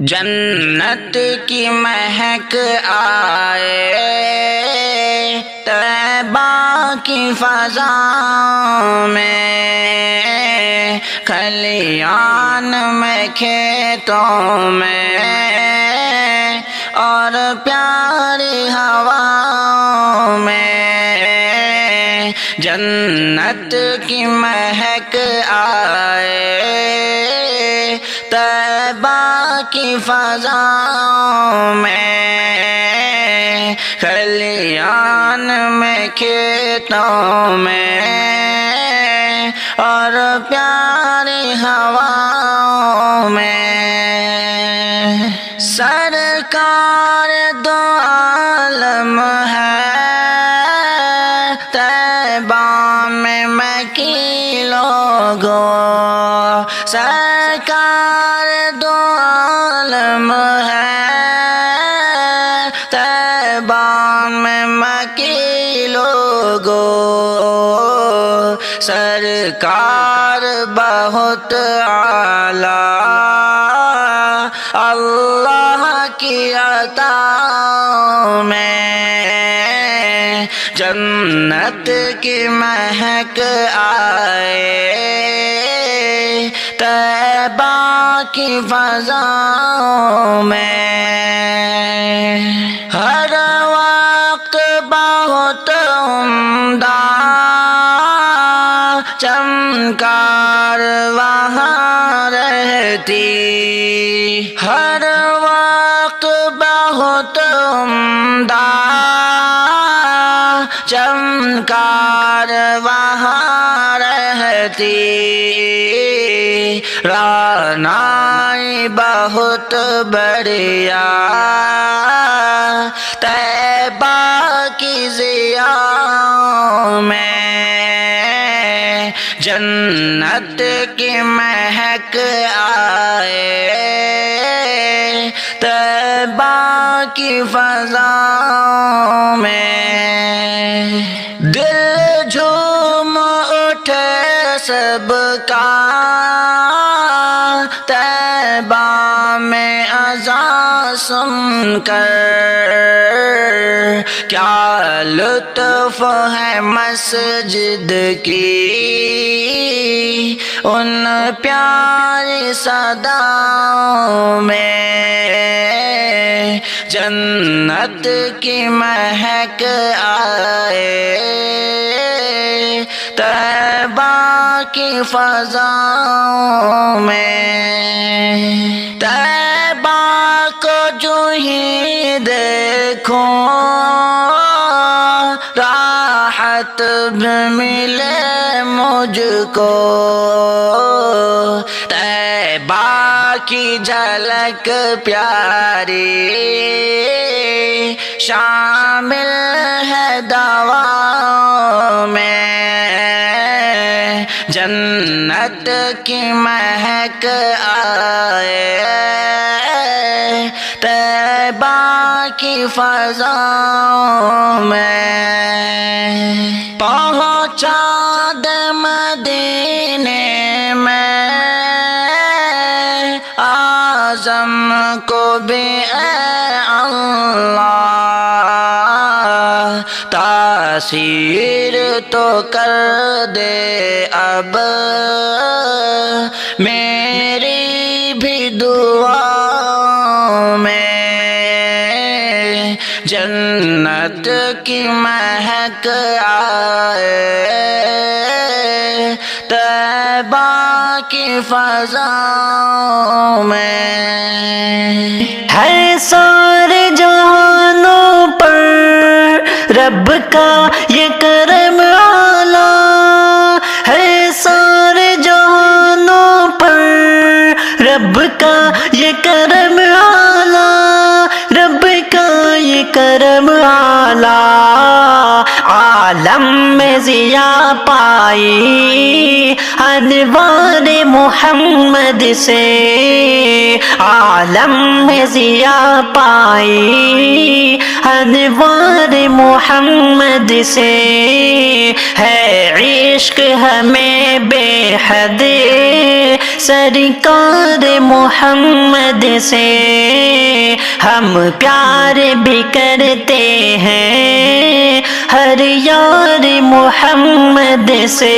جنت کی مہک آئے طیبہ کی فضا میں، کھلیان میں کھیتوں میں اور پیاری ہوا میں، جنت کی مہک آئے طیبہ کی فضا میں، کھلیان میں کھیتوں میں اور پیاری ہوا میں، سرکار دو عالم ہے طیبہ میں مکی لوگو، سرکار دو عالم ہے طیبہ میں مکی لوگو، سرکار بہت اعلیٰ اللہ کی عطا میں، جنت کی مہک آئے طیبہ کی فضا میں، ہر وقت بہت عمدہ چمکار وہاں رہتی، ہر وقت بہت عمدہ چمکار وہاں رہتی، رعنائی بہت بڑھیا طیبہ کی ضیاء میں، جنت کی مہک آئے طیبہ کی فضا میں، دل جھوم اٹھے سب کا طیبہ میں اذان سن کر، کیا لطف ہے مسجد کی ان پیاری صداؤں میں، جنت کی مہک آئے طیبہ کی فضا میں، طیبہ کو جو ہی دیکھوں راحت بھی ملے مجھ کو، طیبہ کی جھلک پیاری شامل ہے دوا میں، جنت کی مہک آئے طیبہ کی فضا میں، پہنچا دے مدینے میں اعظم کو بھی اے اللہ، تاثیر تو کر دے اب میری بھی دعا میں، جنت کی مہک آئے طیبہ کی فضا میں، ہے سارے جہانوں پر رب کا یہ کرم اعلیٰ، ہے سارے جہانوں پر رب کا یہ کرم اعلیٰ، رب کا یہ کرم اعلیٰ، عالم میں ضیا پائی انوار محمد سے، عالم میں ضیا پائی انوار محمد سے، ہے عشق ہمیں بے حد سرکار محمد سے، ہم پیار بھی کرتے ہیں ہر یار محمد سے،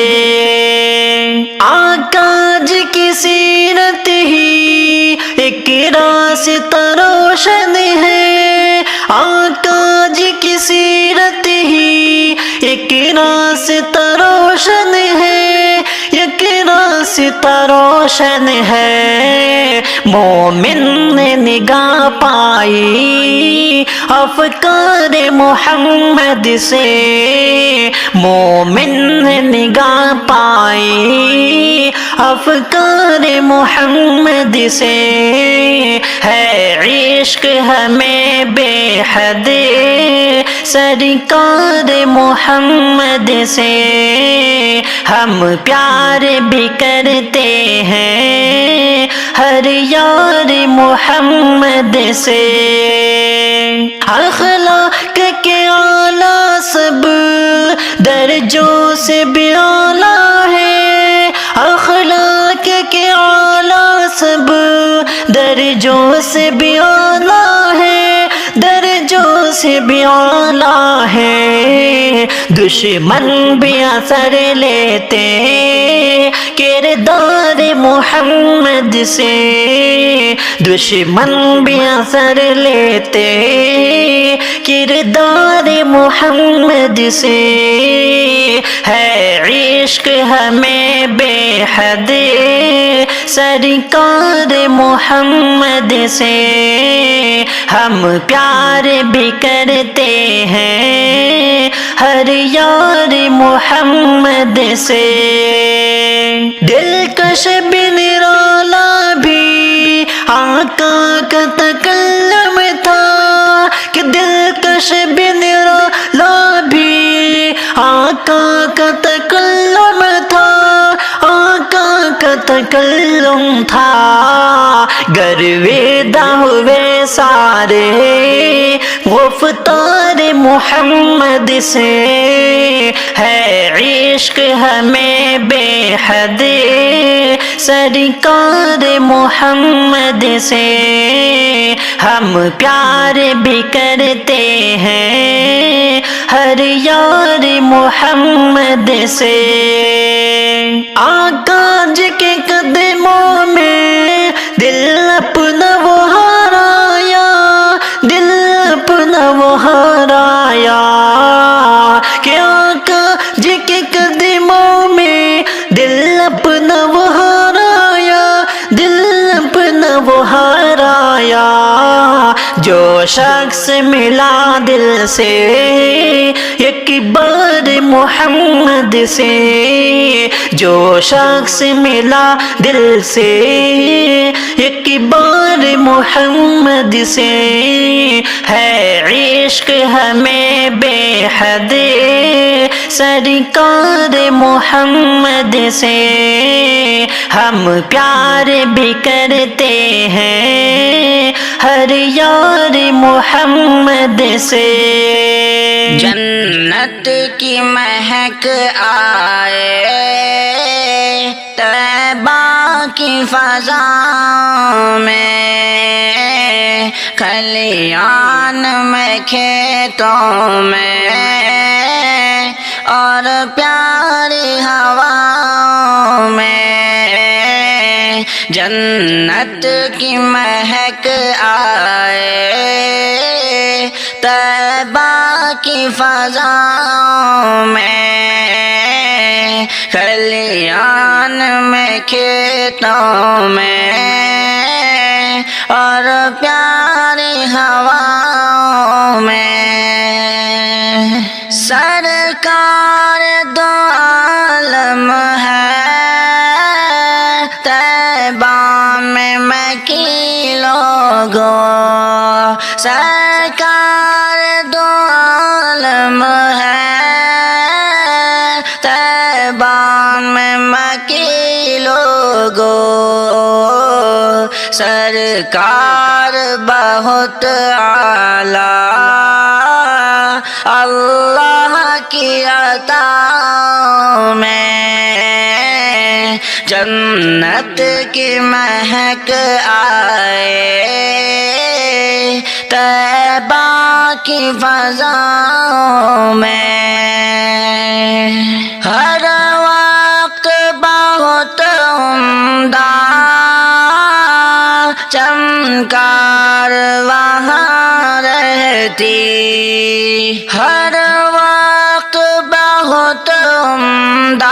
آقا جی کی سیرت ہی ایک راستہ روشن ہے، آقا جی کی سیرت ہی ایک راستہ روشن ہے، ایک راستہ روشن ہے، مومن نے نگاہ پائی افکار محمد سے، مومن نے نگاہ پائی افکار محمد سے، ہے عشق ہمیں بے حد سرکار محمد سے، ہم پیار بھی کرتے ہیں ہر یار محمد سے، اخلاق کے اعلیٰ سب درجوں سے بھی اعلیٰ ہے، اخلاق کے اعلیٰ سب درجوں سے بھی اعلیٰ ہے، درجوں سے بھی اعلیٰ ہے، دشمن بھی اثر لیتے کردار محمد سے، دشمن بھی اثر لیتے کردار محمد سے، ہے عشق ہمیں بے حد سرکار محمد سے، ہم پیار بھی کرتے ہیں ہر یار محمد سے، دلکش بھی نرالا بھی آقا کا تکلم تھا، کہ دلکش بھی نرالا بھی آقا کا تکلم تھا، آقا کا تکلم تھا، گرویدہ ہوئے سارے گفتار محمد سے، ہے عشق ہمیں بے حد سرکار محمد سے، ہم پیار بھی کرتے ہیں ہر یار محمد سے، آقا جی کے قدموں میں دل اپنا وہ ہرایا، دل اپنا وہ ہرایا، کہ آقا جی کے قدموں میں دل اپنا وہ ہرایا، دل اپنا وہ ہرایا، جو شخص ملا دل سے ایک بار محمد سے، جو شخص ملا دل سے ایک بار محمد سے، ہے عشق ہمیں بے حد سرکار محمد سے، ہم پیار بھی کرتے ہیں ہر یار محمد سے، جنت کی مہک آئے طیبہ کی فضا میں، کھلیان میں کھیتوں میں اور پیاری ہوا میں، جنت کی مہک آئے طیبہ کی فضا میں، کھلیان میں کھیتوں میں اور پیاری ہوا میں، سرکار دو عالم ہے طیبہ میں مکی لوگوں، سرکار دو عالم ہے سرکار بہت اعلیٰ اللہ کی عطا میں جنت کی مہک آئے طیبہ کی فضاؤں میں ہر وقت بہت عمدہ چمکار وہاں رہتی ہر وقت بہت عمدہ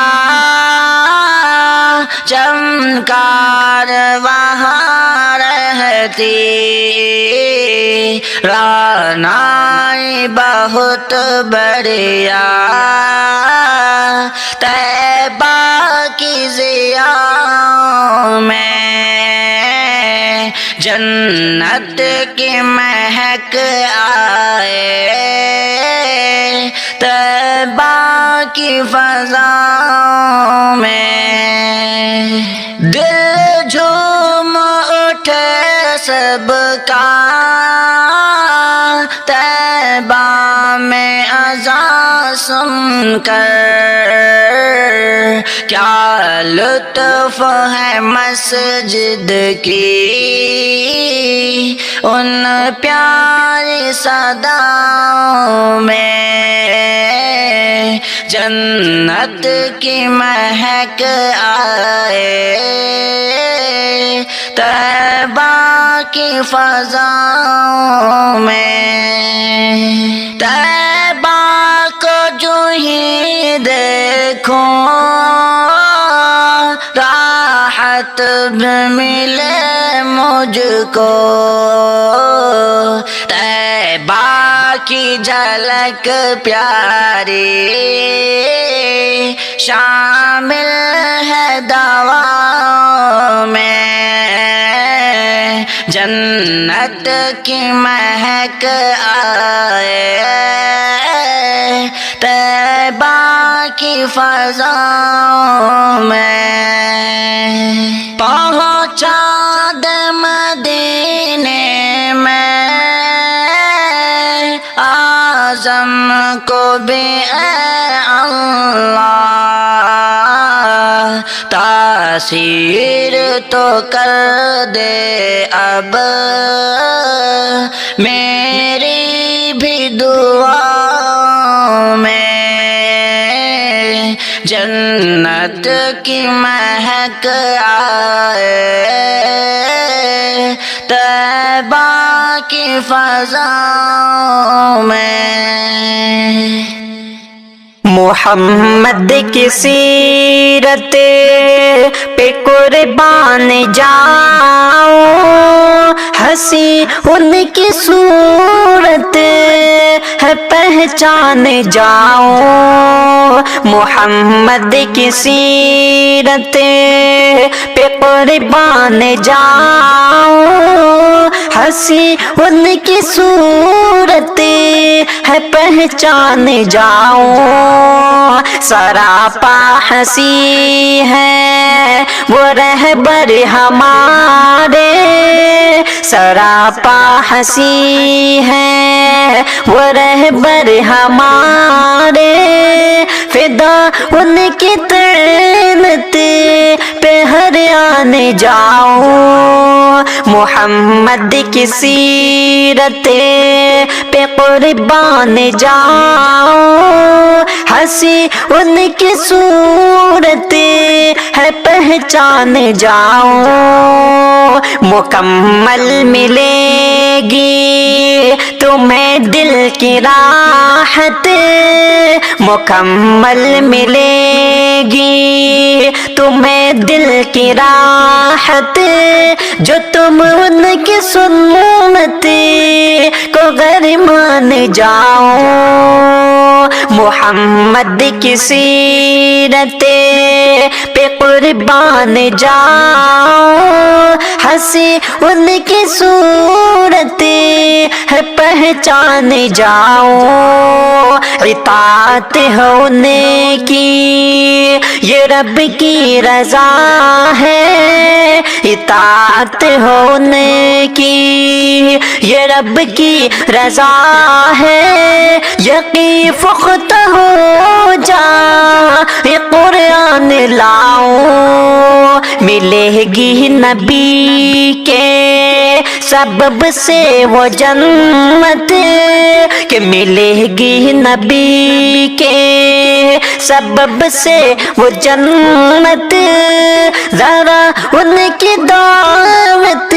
چمکار وہاں رہتی رعنائی بہت بڑھیا طیبہ کی ضیاء میں جنت کی مہک آئے طیبہ کی فضاؤں میں دل جھوم اٹھے سب کا طیبہ میں اذان سن کر کیا لطف ہے مسجد کی ان پیاری صداؤں میں جنت کی مہک آئے طیبہ کی فضاؤں میں طیبہ کو جو ہی دیکھوں راحت بھی ملے مجھ کو طیبہ کی جھلک پیاری شامل ہے دعاؤں میں جنت کی مہک آئے طیبہ کی فضاؤں میں پہنچا دے مدینے میں اعظم کو بھی اے اللہ تاثیر تو کر دے اب میری بھی دعا میں جنت کی مہک آئے طیبہ کی فضاؤں میں محمد کی سیرت پہ قربان جاؤں ہنسی ان کی صورت ہے پہچان جاؤں محمد کی سیرت پہ قربان جاؤں ہنسی ان کی صورت ہے پہچان جاؤں سراپا ہنسی ہے وہ رہبر ہمارے سراپا ہنسی ہے وہ رہبر ہمارے فدا ان کی طعنت پہ ہر آنے جاؤں محمد کی سیرت پہ قربان جاؤں ہنسی ان کی صورت ہے پہچان جاؤں مکمل ملے گی تمہیں دل کی راحت مکمل ملے گی تمہیں دل کی راحت جو تم ان کی سنت کو غیر مان جاؤ محمد کی سیرت پہ قربان جاؤ ہنسی ان کی صورت ہے پہچان جاؤ، اطاعت ہونے کی یہ رب کی رضا ہے، اطاعت ہونے کی یہ رب کی رضا ہے، یقین پختہ ہو جا یہ قرآن لاؤ، ملے گی نبی کے سبب سے وہ جنت، کہ ملے گی نبی کے سبب سے وہ جنت، ذرا ان کی دعوت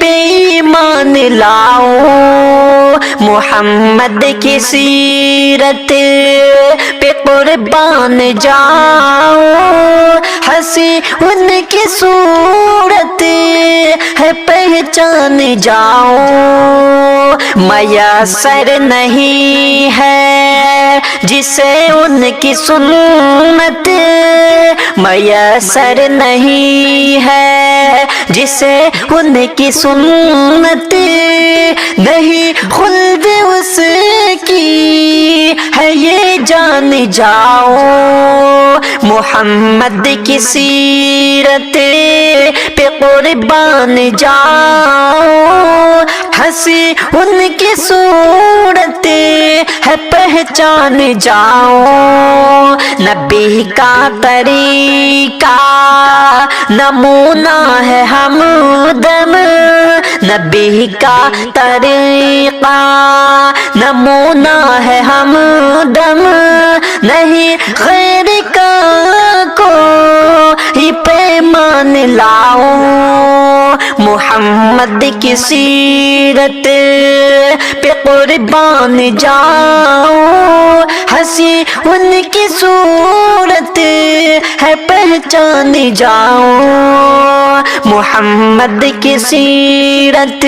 پہ ایمان لاؤ، محمد کی سیرت پہ قربان جاؤ، ہنسی ان کی صورت ہے پہچان جاؤ، میسر نہیں ہے جسے ان کی سنت، میسر نہیں ہے جسے ان کی سنت، نہیں خلد اس کی ہے یہ جان جاؤ، محمد کی سیرت پہ قربان جاؤ، ہنسی ان کی صورت ہے پہچان جاؤ، نبی کا طریقہ نمونہ ہے ہمدم، نبی کا طریقہ نمونہ ہے ہمدم، نہیں غیر کا کوئی پیمان لاؤ، محمد کی سیرت پہ قربان جاؤ، ہنسی ان کی صورت ہے پہچان جاؤ، محمد کی سیرت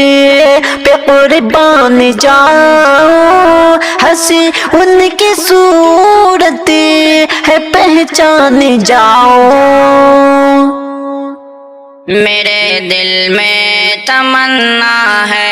پہ قربان جاؤ، ہنسی ان کی صورت ہے پہچان جاؤ، میرے دل میں تمنا ہے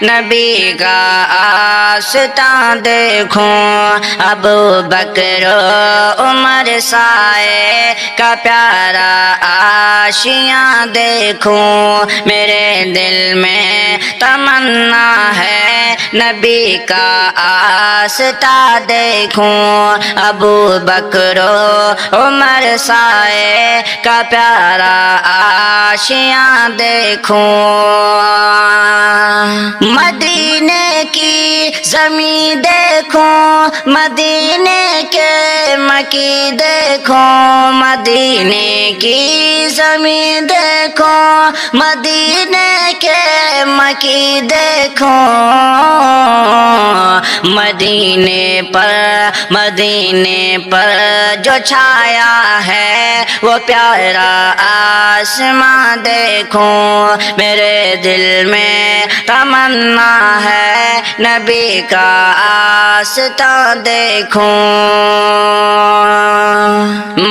نبی کا آستاں دیکھوں، ابو بکر و عمر سائے کا پیارا آشیاں دیکھوں، میرے دل میں تمنا ہے نبی کا آستاں دیکھوں، ابو بکر و عمر سائے کا پیارا آشیاں دیکھوں، مدینے کی زمین دیکھوں، مدینے کے مکی دیکھوں، مدینے کی زمین دیکھوں، مدینے کے مکی دیکھوں، مدینے پر جو چھایا ہے وہ پیارا آسماں دیکھوں، میرے دل میں تمنا ہے نبی کا آستاں دیکھوں،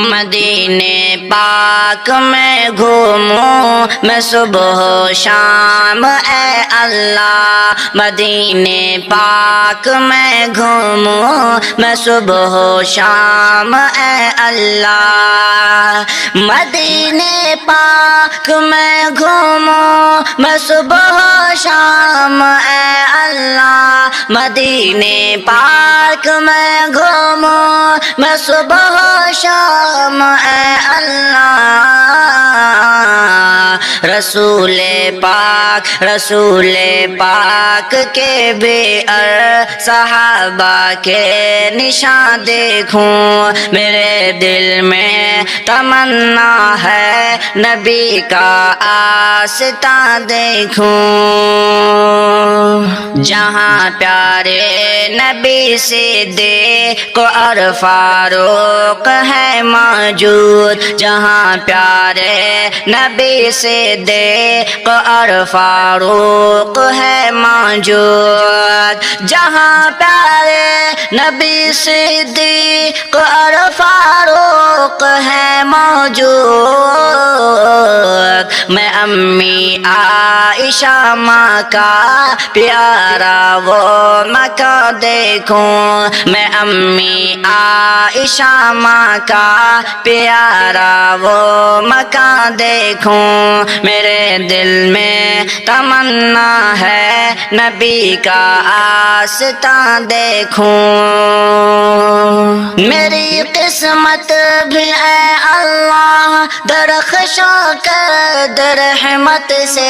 مدینے پاک میں گھوموں میں صبح و شام اے اللہ، مدینے پاک میں گھوموں میں صبح و شام اے اللہ، مدینے پاک میں گھوموں میں صبح و شام اے اللہ، مدینے پاک میں گھوموں میں صبح و شام اے اللہ، رسول پاک کے بے صحابہ کے نشان دیکھوں، میرے دل میں تمنا ہے نبی کا آستاں دیکھوں، جہاں پیارے نبی صدیق اور فاروق ہے موجود، جہاں پیارے نبی صدیق اور فاروق ہے موجود، جہاں پیارے نبی صدیق اور فاروق ہے موجود میں امی عائشہ ماں کا پیارا وہ مکان دیکھوں میں امی عائشہ ماں کا پیارا وہ مکان دیکھوں میرے دل میں تمنا ہے نبی کا آستان دیکھوں میری قسمت بھی اے اللہ درخشاں کر در رحمت سے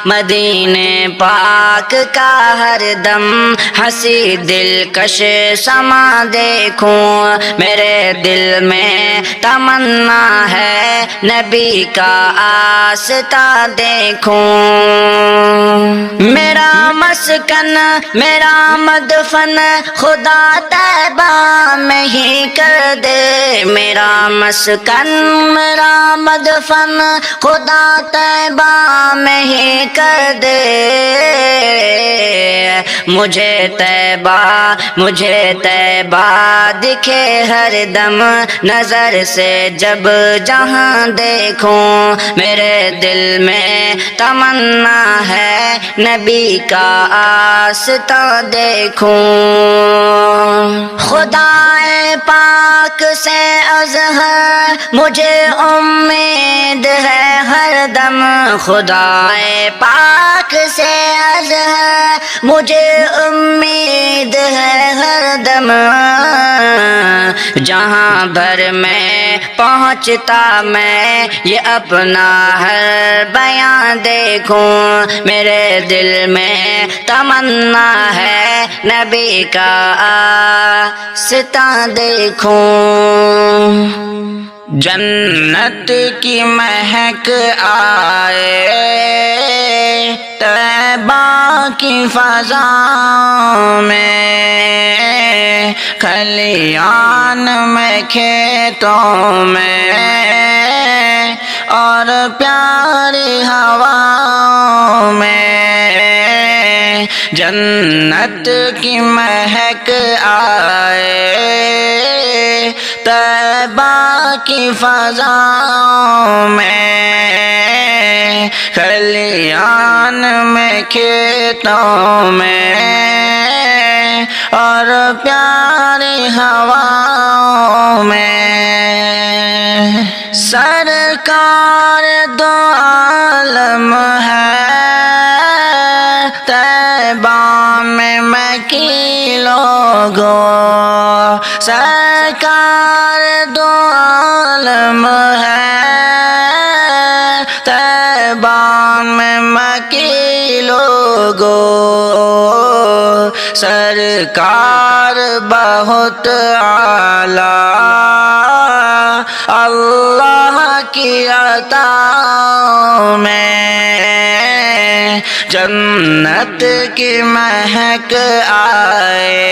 مدینے پاک کا ہر دم ہنسی دلکش سما دیکھوں میرے دل میں تمنا ہے نبی کا آستان دیکھوں میرا مسکن میرا مدفن خدا طیبہ میں ہی کر دے میرا مسکن میرا مدفن خدا طیبہ میں ہی کر دے مجھے طیبہ دکھے ہر دم نظر سے جب جہاں دیکھوں میرے دل میں تمنا ہے نبی کا آستان دیکھوں خدائے پاک سے اظہر مجھے امید ہے ہر دم خدائے پاک سے اظہر مجھے امید ہے ہر دم جہاں بھر میں پہنچتا میں یہ اپنا ہر بیان دیکھوں میرے دل میں تمنا ہے نبی کا آستان دیکھوں جنت کی مہک آئے طیبہ کی فضا میں کھلیان میں کھیتوں میں اور پیاری ہوا میں جنت کی مہک آئے طیبہ کی فضا میں کھلیان میں کھیتوں میں اور پیاری ہواؤں میں سرکار دو عالم ہے طیبہ میں مکی لوگوں سرکار دو عالم ہے طیبہ میں مکی لوگوں سرکار بہت اعلیٰ اللہ کی عطا میں جنت کی مہک آئے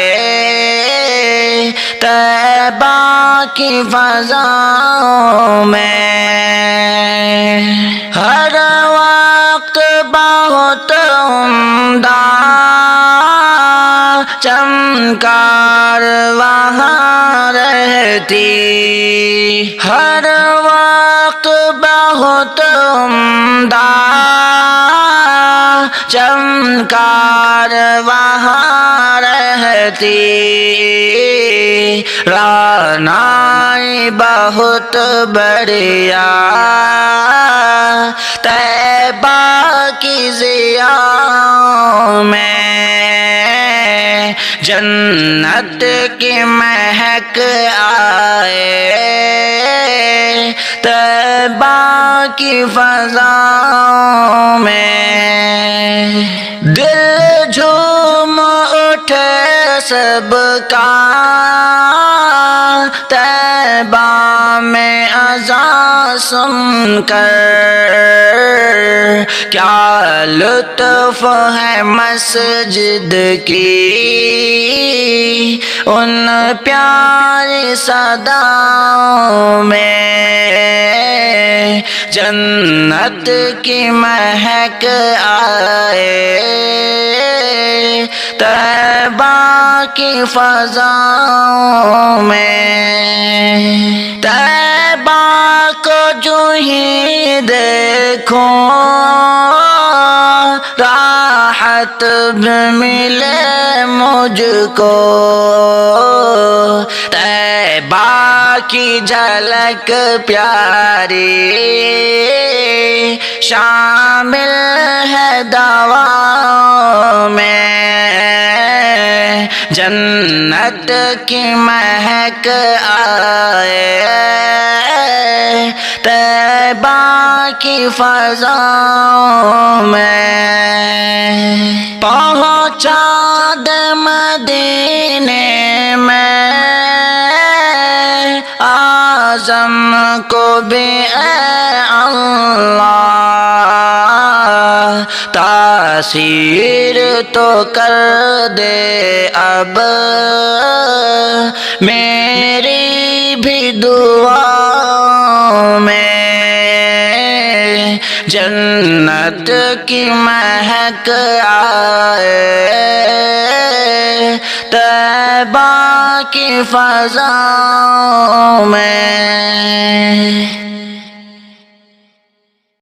طیبہ کی فضاؤں میں ہر وقت بہت عمدہ چمکار وہاں رہتی ہر وقت بہت عمدہ چمکار وہاں رہتی رعنائی بہت بڑھیا طیبہ کی ضیاء میں جنت کی مہک آئے طیبہ کی فضاؤں میں دل جھوم اٹھے سب کا طیبہ میں اذان سن کر کیا لطف ہے مسجد کی ان پیاری صداؤں میں جنت کی مہک آئے، طیبہ کی فضاؤں میں، طیبہ کو جو ہی دیکھو راحت بھی ملے مجھ کو، طیبہ کی جھلک پیاری شامل ہے دعاؤں میں، جنت کی مہک آئے، طیبہ کی فضاؤں میں، پہنچا دے مدینے میں اعظم کو بھی اے اللہ، تاثیر تو کر دے اب میری بھی دعا میں، جنت کی مہک آئے، طیبہ کی فضاؤں میں۔